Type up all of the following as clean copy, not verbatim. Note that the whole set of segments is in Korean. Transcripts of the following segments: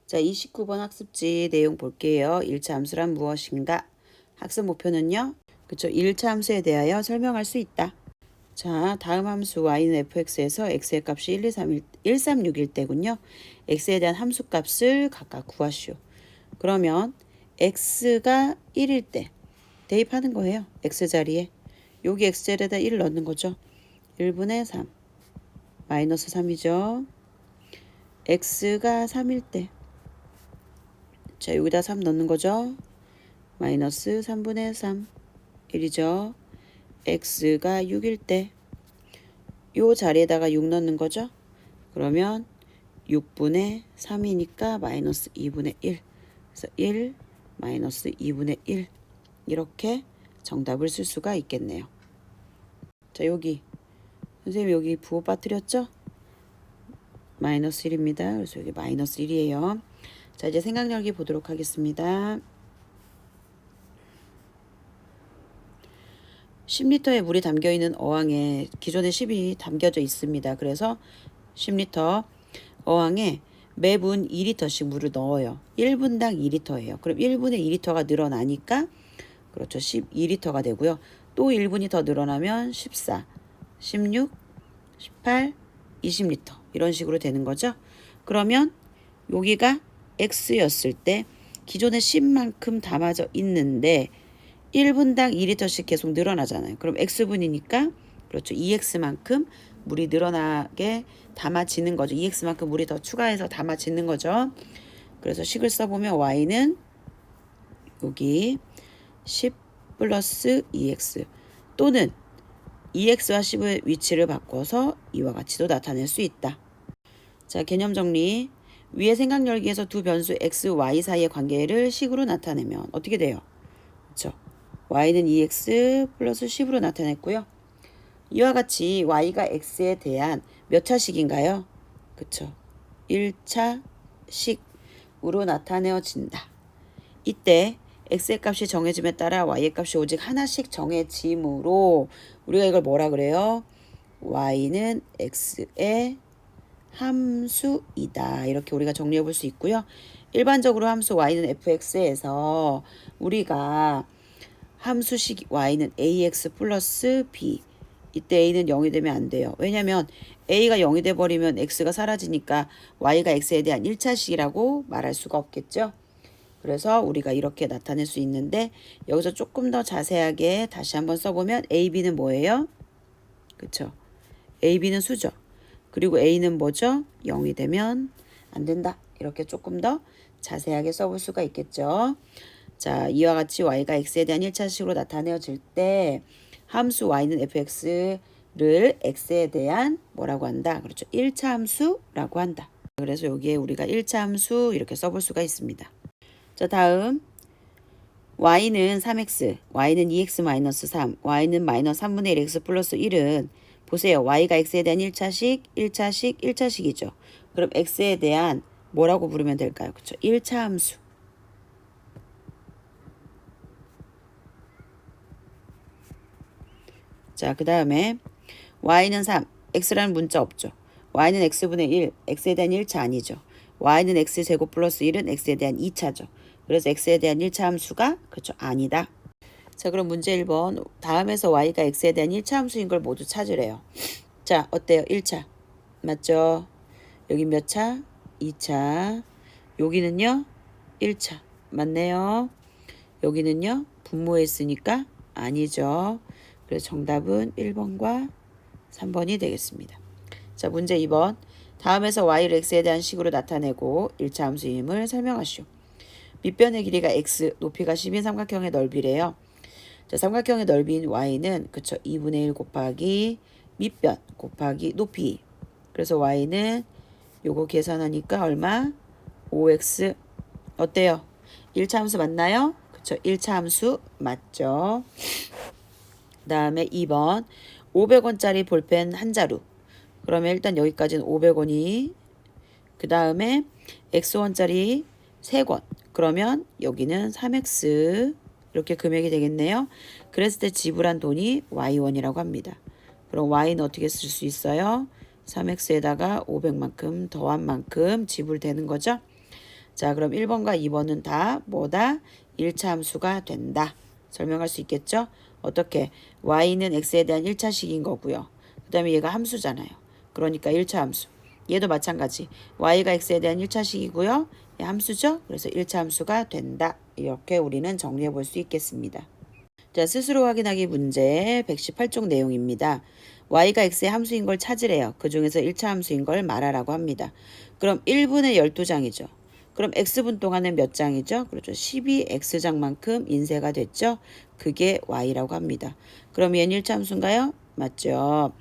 자, 29번 학습지 내용 볼게요. 1차 함수란 무엇인가? 학습 목표는요. 그쵸. 1차 함수에 대하여 설명할 수 있다. 자, 다음 함수 y는 fx에서 x의 값이 1361 때군요. x에 대한 함수 값을 각각 구하시오. 그러면 x가 1일 때 대입하는 거예요. x 자리에. 여기 x자리에다 1을 넣는 거죠. 1분의 3 마이너스 3이죠. x가 3일 때 자, 여기다 3 넣는 거죠. 마이너스 3분의 3 1이죠. x가 6일 때 요 자리에다가 6 넣는 거죠. 그러면 6분의 3이니까 마이너스 2분의 1. 그래서 1 마이너스 2분의 1 이렇게 정답을 쓸 수가 있겠네요. 자, 여기 선생님 여기 부호 빠뜨렸죠? 마이너스 1입니다. 그래서 여기 마이너스 1이에요. 자, 이제 생각 열기 보도록 하겠습니다. 10리터의 물이 담겨있는 어항에 기존에 10이 담겨져 있습니다. 그래서 10리터 어항에 매분 2리터씩 물을 넣어요. 1분당 2리터예요. 그럼 1분의 2리터가 늘어나니까 그렇죠. 12리터가 되고요. 또 1분이 더 늘어나면 14, 16, 18, 20리터 이런 식으로 되는 거죠. 그러면 여기가 X였을 때 기존에 10만큼 담아져 있는데 1분당 2리터씩 계속 늘어나잖아요. 그럼 X분이니까 그렇죠. 2X만큼 물이 늘어나게 담아지는 거죠. 2X만큼 물이 더 추가해서 담아지는 거죠. 그래서 식을 써보면 Y는 여기 10 플러스 2X 또는 2X와 10의 위치를 바꿔서 이와 같이도 나타낼 수 있다. 자, 개념 정리. 위의 생각 열기에서 두 변수 X, Y 사이의 관계를 식으로 나타내면 어떻게 돼요? 그렇죠. Y는 2X 플러스 10으로 나타냈고요. 이와 같이 Y가 X에 대한 몇 차식인가요? 그쵸. 1차 식으로 나타내어진다. 이때 X의 값이 정해짐에 따라 Y의 값이 오직 하나씩 정해지므로 우리가 이걸 뭐라 그래요? Y는 X의 함수이다. 이렇게 우리가 정리해 볼 수 있고요. 일반적으로 함수 Y는 fx에서 우리가 함수식 Y는 ax 플러스 b 이때 a는 0이 되면 안 돼요. 왜냐하면 a가 0이 돼버리면 x가 사라지니까 y가 x에 대한 1차식이라고 말할 수가 없겠죠. 그래서 우리가 이렇게 나타낼 수 있는데 여기서 조금 더 자세하게 다시 한번 써보면 a, b는 뭐예요? 그쵸? a, b는 수죠. 그리고 a는 뭐죠? 0이 되면 안 된다. 이렇게 조금 더 자세하게 써볼 수가 있겠죠. 자, 이와 같이 y가 x에 대한 1차식으로 나타내어질 때 함수 y는 fx를 x에 대한 뭐라고 한다? 그렇죠. 1차 함수라고 한다. 그래서 여기에 우리가 1차 함수 이렇게 써볼 수가 있습니다. 자, 다음 y는 3x, y는 2x-3, y는 마이너스 3분의 1x 플러스 1은 보세요. y가 x에 대한 1차식, 1차식, 1차식이죠. 그럼 x에 대한 뭐라고 부르면 될까요? 그렇죠. 1차 함수. 자, 그 다음에 y는 3, x라는 문자 없죠. y는 x분의 1, x에 대한 1차 아니죠. y는 x제곱 플러스 1은 x에 대한 2차죠. 그래서 x에 대한 1차 함수가 그렇죠. 아니다. 자, 그럼 문제 1번. 다음에서 y가 x에 대한 1차 함수인 걸 모두 찾으래요. 자, 어때요? 1차. 맞죠? 여기 몇 차? 2차. 여기는요? 1차. 맞네요. 여기는요? 분모했으니까 아니죠. 그래서 정답은 1번과 3번이 되겠습니다. 자, 문제 2번. 다음에서 y를 x에 대한 식으로 나타내고 1차 함수임을 설명하시오. 밑변의 길이가 x, 높이가 10인 삼각형의 넓이래요. 자, 삼각형의 넓이인 y는 그쵸 2분의 1 곱하기 밑변 곱하기 높이. 그래서 y는 요거 계산하니까 얼마? 5x. 어때요? 1차 함수 맞나요? 그쵸 1차 함수 맞죠. 그 다음에 2번 500원짜리 볼펜 한 자루. 그러면 일단 여기까지는 500원이 그 다음에 x원짜리 3권. 그러면 여기는 3x 이렇게 금액이 되겠네요. 그랬을 때 지불한 돈이 y원이라고 합니다. 그럼 y는 어떻게 쓸 수 있어요? 3x에다가 500만큼 더한 만큼 지불되는 거죠. 자, 그럼 1번과 2번은 다 뭐다? 1차 함수가 된다. 설명할 수 있겠죠? 어떻게? y는 x에 대한 1차식인 거고요. 그 다음에 얘가 함수잖아요. 그러니까 1차 함수. 얘도 마찬가지. y가 x에 대한 1차식이고요. 얘 함수죠? 그래서 1차 함수가 된다. 이렇게 우리는 정리해 볼 수 있겠습니다. 자, 스스로 확인하기 문제 118쪽 내용입니다. y가 x의 함수인 걸 찾으래요. 그 중에서 1차 함수인 걸 말하라고 합니다. 그럼 1분의 12장이죠. 그럼 x분 동안은 몇 장이죠? 그렇죠. 12x장만큼 인쇄가 됐죠. 그게 y라고 합니다. 그럼 얘는 1차 함수인가요? 맞죠.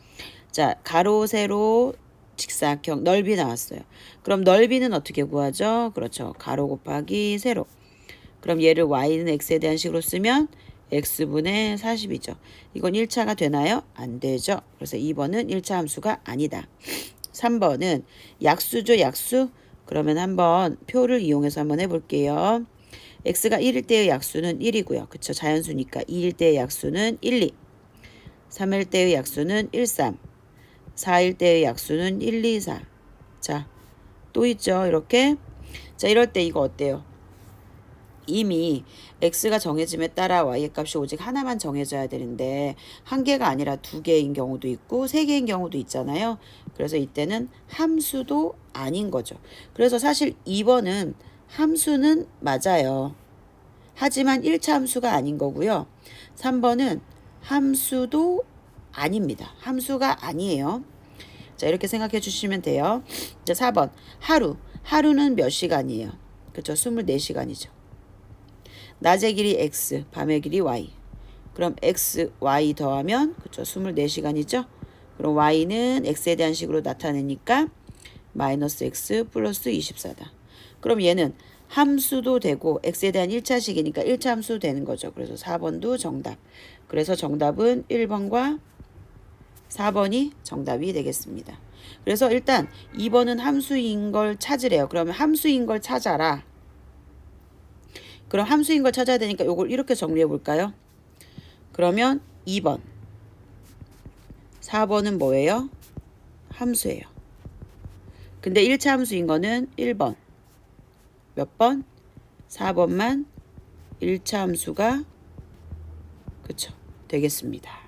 자, 가로, 세로, 직사각, 넓이 나왔어요. 그럼 넓이는 어떻게 구하죠? 그렇죠. 가로 곱하기 세로. 그럼 얘를 y는 x에 대한 식으로 쓰면 x분의 40이죠. 이건 1차가 되나요? 안 되죠. 그래서 2번은 1차 함수가 아니다. 3번은 약수죠, 약수. 그러면 한번 표를 이용해서 한번 해볼게요. x가 1일 때의 약수는 1이고요. 그쵸? 자연수니까 2일 때의 약수는 1, 2. 3일 때의 약수는 1, 3. 4일 때의 약수는 1, 2, 4. 자, 또 있죠. 이렇게. 자, 이럴 때 이거 어때요? 이미 x가 정해짐에 따라 y의 값이 오직 하나만 정해져야 되는데 한 개가 아니라 두 개인 경우도 있고 세 개인 경우도 있잖아요. 그래서 이때는 함수도 아닌 거죠. 그래서 사실 2번은 함수는 맞아요. 하지만 1차 함수가 아닌 거고요. 3번은 함수도 아닙니다. 함수가 아니에요. 자, 이렇게 생각해 주시면 돼요. 자, 4번 하루는 몇 시간이에요? 그렇죠. 24시간이죠. 낮의 길이 x, 밤의 길이 y. 그럼 x, y 더하면 그쵸 24시간이죠. 그럼 y는 x에 대한 식으로 나타내니까 마이너스 x 플러스 24다. 그럼 얘는 함수도 되고 x에 대한 1차식이니까 1차 함수 되는 거죠. 그래서 4번도 정답. 그래서 정답은 1번과 4번이 정답이 되겠습니다. 그래서 일단 2번은 함수인 걸 찾으래요. 그러면 함수인 걸 찾아라. 그럼 함수인 걸 찾아야 되니까 이걸 이렇게 정리해 볼까요? 그러면 2번, 4번은 뭐예요? 함수예요. 근데 1차 함수인 거는 1번, 몇 번? 4번만 1차 함수가 그쵸 되겠습니다.